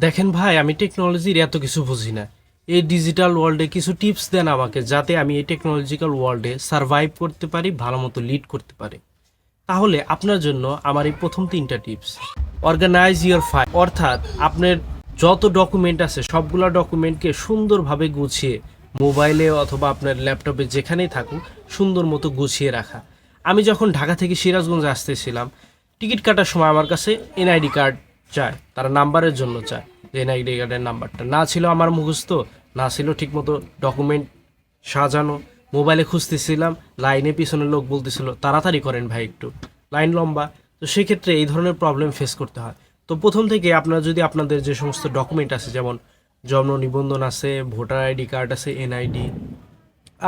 দেখেন ভাই, আমি টেকনোলজির এত কিছু বুঝি না। এই ডিজিটাল ওয়ার্ল্ডে কিছু টিপস দেন আমাকে, যাতে আমি এই টেকনোলজিক্যাল ওয়ার্ল্ডে সার্ভাইভ করতে পারি, ভালো মতো লিড করতে পারি। তাহলে আপনার জন্য আমার এই প্রথম 3টা টিপস। অর্গানাইজ ইওর ফাইল, অর্থাৎ আপনার যত ডকুমেন্ট আছে সবগুলো ডকুমেন্টকে সুন্দরভাবে গুছিয়ে মোবাইলে অথবা আপনার ল্যাপটপে যেখানেই থাকুক সুন্দর মতো গুছিয়ে রাখা। আমি যখন ঢাকা থেকে সিরাজগঞ্জে আসতেছিলাম, টিকিট কাটার সময় আমার কাছে এনআইডি কার্ড চায়, তারা নাম্বারের জন্য চায় যে এনআইডি কার্ডের নাম্বারটা না ছিল আমার মুখস্থ, না ছিল ঠিকমতো ডকুমেন্ট সাজানো। মোবাইলে খুঁজতেছিলাম, লাইনে পিছনে লোক বলতেছিল তাড়াতাড়ি করেন ভাই, একটু লাইন লম্বা। তো সেক্ষেত্রে এই ধরনের প্রবলেম ফেস করতে হয়। তো প্রথম থেকে আপনারা যদি আপনাদের যে সমস্ত ডকুমেন্ট আছে, যেমন জন্ম নিবন্ধন আছে, ভোটার আইডি কার্ড আছে, এনআইডি,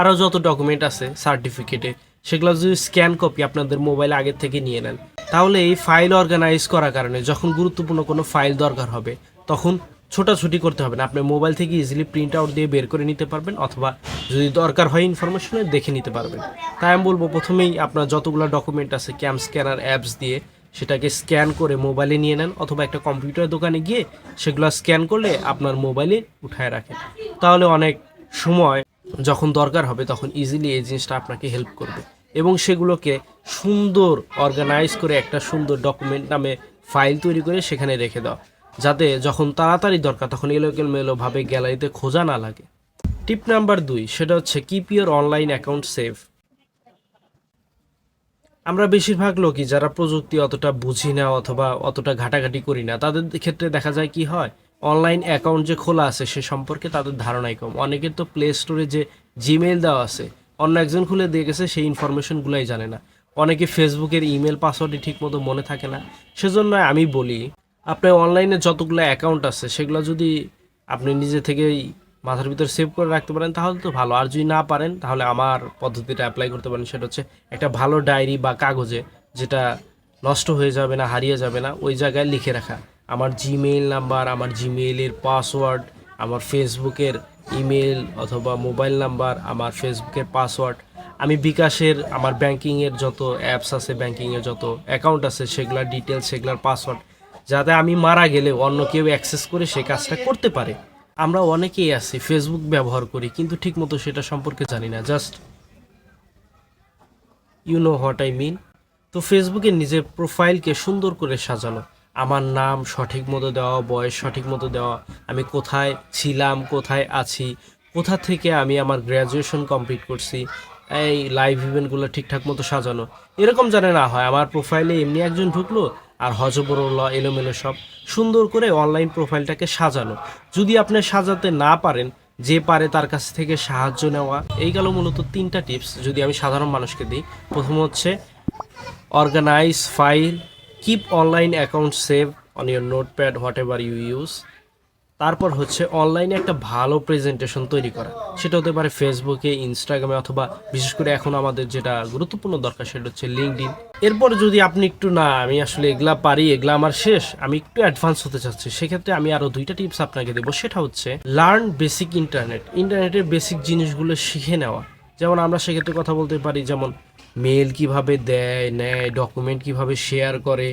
আরও যত ডকুমেন্ট আছে সার্টিফিকেটে, সেগুলো যদি স্ক্যান কপি আপনাদের মোবাইলে আগের থেকে নিয়ে নেন, তাহলে এই ফাইল অর্গানাইজ করার কারণে যখন গুরুত্বপূর্ণ কোনো ফাইল দরকার হবে তখন ছোটাছুটি করতে হবে না, আপনি মোবাইল থেকে ইজিলি প্রিন্ট আউট দিয়ে বের করে নিতে পারবেন, অথবা যদি দরকার হয় ইনফরমেশনে দেখে নিতে পারবেন। তাই আমি বলবো প্রথমেই আপনার যতগুলো ডকুমেন্ট আছে ক্যাম স্ক্যানার অ্যাপস দিয়ে সেটাকে স্ক্যান করে মোবাইলে নিয়ে নেন, অথবা একটা কম্পিউটার দোকানে গিয়ে সেগুলো স্ক্যান করলে আপনার মোবাইলে উঠায় রাখেন। তাহলে অনেক সময় যখন দরকার হবে তখন ইজিলি এই জিনিসটা আপনাকে হেল্প করবে। এবং সেগুলোকে সুন্দর অর্গানাইজ করে একটা সুন্দর ডকুমেন্ট নামে ফাইল তৈরি করে সেখানে রেখে দাও, যাতে যখন তাড়াতাড়ি দরকার তখন এলোমেলোভাবে গ্যালারিতে খোঁজা না লাগে। টিপ নাম্বার 2, সেটা হচ্ছে keep your online account save. আমরা বেশিরভাগ লোকই যারা প্রযুক্তি অতটা বুঝি না অথবা অতটা ঘাটাঘাটি করি না, তাদের ক্ষেত্রে দেখা যায় কি হয়, অনলাইন অ্যাকাউন্ট যে খোলা আছে সে সম্পর্কে তাদের ধারণাই কম। অনেকের তো প্লে স্টোরে যে জিমেইল দেওয়া আছে অন্য একজন খুলে দিয়ে গেছে, সেই ইনফরমেশনগুলোই জানে না। অনেকে ফেসবুকের ইমেল পাসওয়ার্ডই ঠিকমতো মনে থাকে না। সেজন্য আমি বলি, আপনার অনলাইনে যতগুলো অ্যাকাউন্ট আছে সেগুলো যদি আপনি নিজে থেকেই মাথার ভিতর সেভ করে রাখতে পারেন তাহলে তো ভালো। আর যদি না পারেন তাহলে আমার পদ্ধতিটা অ্যাপ্লাই করতে পারেন, সেটা হচ্ছে একটা ভালো ডায়েরি বা কাগজে, যেটা নষ্ট হয়ে যাবে না, হারিয়ে যাবে না, ওই জায়গায় লিখে রাখা আমার জিমেইল নাম্বার, আমার জিমেইলের পাসওয়ার্ড, আমার ফেসবুকের ইমেল অথবা মোবাইল নাম্বার, আমার ফেসবুকের পাসওয়ার্ড, আমি বিকাশের আমার ব্যাংকিংয়ের যত অ্যাপস আছে, ব্যাংকিংয়ের যত অ্যাকাউন্ট আছে সেগুলোর ডিটেলস, সেগুলোর পাসওয়ার্ড, যাতে আমি মারা গেলে অন্য কেউ অ্যাক্সেস করে সেই কাজটা করতে পারে। আমরা অনেকেই আছি ফেসবুক ব্যবহার করি কিন্তু ঠিকমতো সেটা সম্পর্কে জানি না, just you know what I mean. তো ফেসবুকে নিজের প্রোফাইলকে সুন্দর করে সাজানো, আমার নাম সঠিক মতো দেওয়া, বয়স সঠিক মতো দেওয়া, আমি কোথায় ছিলাম, কোথায় আছি, কোথা থেকে আমি আমার গ্র্যাজুয়েশন কমপ্লিট করছি, এই লাইভ ইভেন্টগুলো ঠিকঠাক মতো সাজানো। এরকম জানে না হয় আমার প্রোফাইলে এমনি একজন ঢুকলো আর হজবরল এলোমেলো সব, সুন্দর করে অনলাইন প্রোফাইলটাকে সাজানো। যদি আপনি সাজাতে না পারেন, যে পারে তার কাছ থেকে সাহায্য নেওয়া। এই গেল মূলত 3টা টিপস যদি আমি সাধারণ মানুষকে দিই। প্রথম হচ্ছে organise file, keep online account save on your notepad whatever you use. তারপর হচ্ছে অনলাইনে একটা ভালো প্রেজেন্টেশন তৈরি করা, সেটা হতে পারে ফেসবুকে, ইনস্টাগ্রামে, অথবা বিশেষ করে এখন আমাদের যেটা গুরুত্বপূর্ণ দরকার সেটা হচ্ছে লিঙ্কডইন। এরপর যদি আপনি একটু না আমি আসলে এগুলা পারি, এগুলা আমার শেষ, আমি একটু অ্যাডভান্স হতে চাচ্ছি, সেক্ষেত্রে আমি আরও 2টা টিপস আপনাকে দেবো। সেটা হচ্ছে লার্ন বেসিক ইন্টারনেটের বেসিক জিনিসগুলো শিখে নেওয়া। যেমন আমরা সেক্ষেত্রে কথা বলতে পারি, যেমন মেল কিভাবে দেয় নেয়, ডকুমেন্ট কিভাবে শেয়ার করে,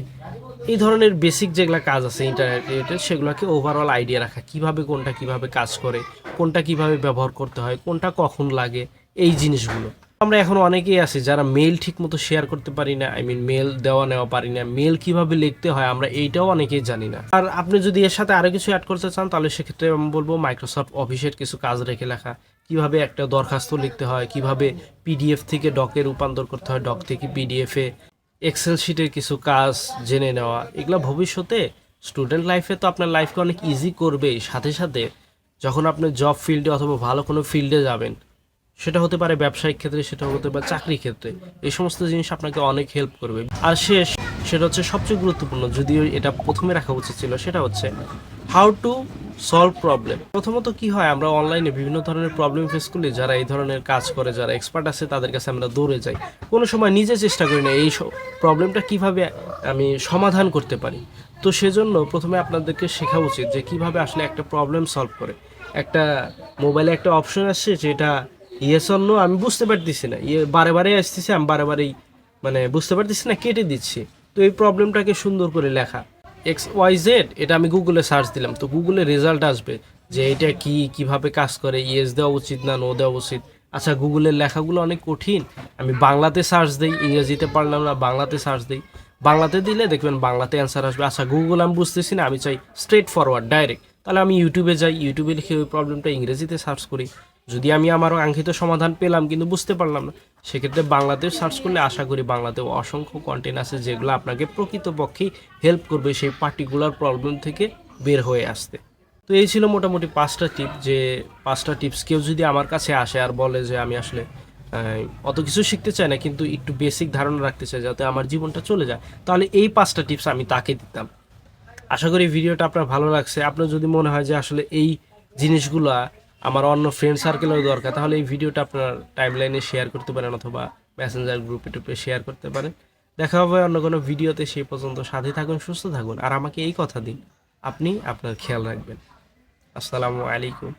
এই ধরনের বেসিক যেগুলো কাজ আছে ইন্টারনেটের, সেগুলোকে ওভারঅল আইডিয়া রাখা, কিভাবে কোনটা কিভাবে কাজ করে, কোনটা কিভাবে ব্যবহার করতে হয়, কোনটা কখন লাগে, এই জিনিসগুলো। আমরা এখন অনেকেই আছি যারা মেল ঠিক মতো শেয়ার করতে পারি না, মেল দেওয়া নেওয়া পারি না, মেল কিভাবে লিখতে হয় আমরা এইটাও অনেকেই জানি না। আর আপনি যদি এর সাথে আরও কিছু অ্যাড করতে চান তাহলে সেক্ষেত্রে আমি বলবো মাইক্রোসফট অফিসের কিছু কাজ রেখে লেখা, কিভাবে একটা দরখাস্ত লিখতে হয়, কিভাবে পিডিএফ থেকে ডকে রূপান্তর করতে হয়, ডক থেকে পিডিএফে, এক্সেল শিটের কিছু কাজ জেনে নেওয়া। এগুলো ভবিষ্যতে স্টুডেন্ট লাইফে তো আপনার লাইফকে অনেক ইজি করবেই, সাথে সাথে যখন আপনি জব ফিল্ডে অথবা ভালো কোনো ফিল্ডে যাবেন, সেটা হতে পারে ব্যবসায়িক ক্ষেত্রে, সেটা হতে পারে চাকরি ক্ষেত্রে, এই সমস্ত জিনিস আপনাকে অনেক হেল্প করবে। আর শেষ, সেটা হচ্ছে সবচেয়ে গুরুত্বপূর্ণ, যদিও এটা প্রথমে রাখা উচিত ছিল, সেটা হচ্ছে হাউ টু সলভ প্রবলেম। প্রথমত কি হয়, আমরা অনলাইনে বিভিন্ন ধরনের প্রবলেম ফেস করলে যারা এই ধরনের কাজ করে, যারা এক্সপার্ট আছে তাদের কাছে আমরা দৌড়ে যাই, কোনো সময় নিজে চেষ্টা করি না এই প্রবলেমটা কিভাবে আমি সমাধান করতে পারি। তো সেজন্য প্রথমে আপনাদেরকে শেখা উচিত যে কিভাবে আসলে একটা প্রবলেম সলভ করে। একটা মোবাইলে একটা অপশন আসছে যেটা ইয়েস অর নো আমি বুঝতে পারতেছি না, বারে বারে আসতেছে, আমি বারে বারেই বুঝতে পারতেছি না, কেটে দিচ্ছি। তো এই প্রবলেমটাকে সুন্দর করে লেখা, XYZ, এটা আমি গুগলে সার্চ দিলাম, তো গুগলে রেজাল্ট আসবে যে এটা কি, কিভাবে কাজ করে, ইয়েস দেওয়া উচিত না নো দেওয়া উচিত। আচ্ছা, গুগলের লেখাগুলো অনেক কঠিন, আমি বাংলাতে সার্চ দিই, ইংরেজিতে পারলাম না, বাংলাতে সার্চ দিই, বাংলাতে দিলে দেখবেন বাংলাতে অ্যান্সার আসবে। আচ্ছা, গুগল আমি বুঝতেছি না, আমি চাই স্ট্রেট ফরওয়ার্ড ডাইরেক্ট, তাহলে আমি ইউটিউবে যাই, ইউটিউবে লিখে ওই প্রবলেমটা ইংরেজিতে সার্চ করি। যদি আমি আমার কাঙ্ক্ষিত সমাধান পেলাম কিন্তু বুঝতে পারলাম না, সেক্ষেত্রে বাংলাতে সার্চ করলে আশা করি বাংলাতেও অসংখ্য কন্টেন্ট আছে যেগুলো আপনাকে প্রকৃতপক্ষেই হেল্প করবে সেই পার্টিকুলার প্রবলেম থেকে বের হয়ে আসতে। তো এই ছিল মোটামুটি 5টা টিপ, যে 5টা টিপস কেউ যদি আমার কাছে আসে আর বলে যে আমি আসলে অত কিছু শিখতে চাই না কিন্তু একটু বেসিক ধারণা রাখতে চাই যাতে আমার জীবনটা চলে যায়, তাহলে এই 5টা টিপস আমি তাকে দিতাম। আশা করি ভিডিওটা আপনার ভালো লাগছে। আপনার যদি মনে হয় যে আসলে এই জিনিসগুলো আমার অন্য ফ্রেন্ড সার্কেলেও দরকার, তাহলে এই ভিডিওটা আপনার টাইমলাইনে শেয়ার করতে পারেন অথবা মেসেঞ্জার গ্রুপে টুপে শেয়ার করতে পারেন। দেখা হবে অন্য কোনো ভিডিওতে, সেই পর্যন্ত সাথে থাকুন, সুস্থ থাকুন, আর আমাকে এই কথা দিন আপনি আপনার খেয়াল রাখবেন। আসসালামু আলাইকুম।